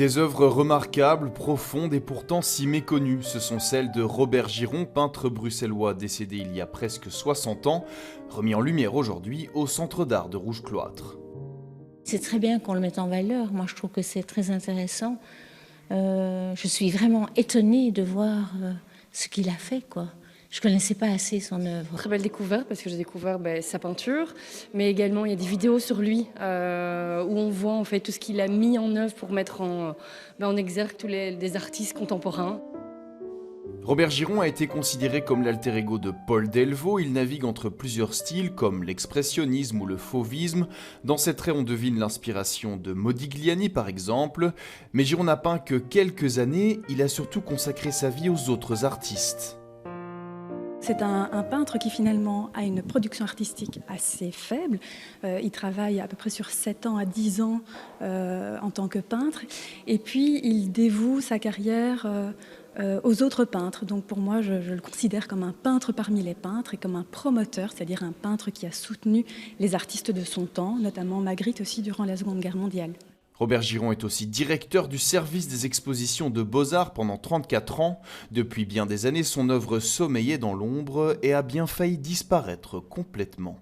Des œuvres remarquables, profondes et pourtant si méconnues, ce sont celles de Robert Giron, peintre bruxellois décédé il y a presque 60 ans, remis en lumière aujourd'hui au Centre d'art de Rouge-Cloître. C'est très bien qu'on le mette en valeur, moi je trouve que c'est très intéressant. Je suis vraiment étonnée de voir ce qu'il a fait, quoi. Je ne connaissais pas assez son œuvre. Très belle découverte parce que j'ai découvert sa peinture, mais également il y a des vidéos sur lui où on voit en fait tout ce qu'il a mis en œuvre pour mettre en exergue tous des artistes contemporains. Robert Giron a été considéré comme l'alter ego de Paul Delvaux. Il navigue entre plusieurs styles comme l'expressionnisme ou le fauvisme. Dans ses traits, on devine l'inspiration de Modigliani par exemple. Mais Giron n'a peint que quelques années, il a surtout consacré sa vie aux autres artistes. C'est un peintre qui finalement a une production artistique assez faible. Il travaille à peu près sur 7 ans à 10 ans en tant que peintre. Et puis il dévoue sa carrière aux autres peintres. Donc pour moi, je le considère comme un peintre parmi les peintres et comme un promoteur, c'est-à-dire un peintre qui a soutenu les artistes de son temps, notamment Magritte aussi durant la Seconde Guerre mondiale. Robert Giron est aussi directeur du service des expositions de Beaux-Arts pendant 34 ans. Depuis bien des années, son œuvre sommeillait dans l'ombre et a bien failli disparaître complètement.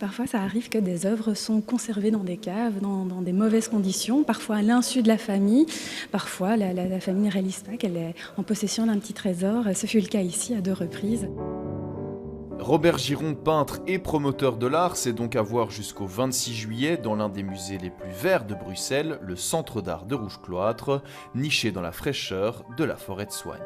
Parfois, ça arrive que des œuvres sont conservées dans des caves, dans des mauvaises conditions, parfois à l'insu de la famille. Parfois, la famille ne réalise pas qu'elle est en possession d'un petit trésor. Ce fut le cas ici à 2 reprises. Robert Giron, peintre et promoteur de l'art, c'est donc à voir jusqu'au 26 juillet dans l'un des musées les plus verts de Bruxelles, le Centre d'art de Rouge-Cloître, niché dans la fraîcheur de la forêt de Soignes.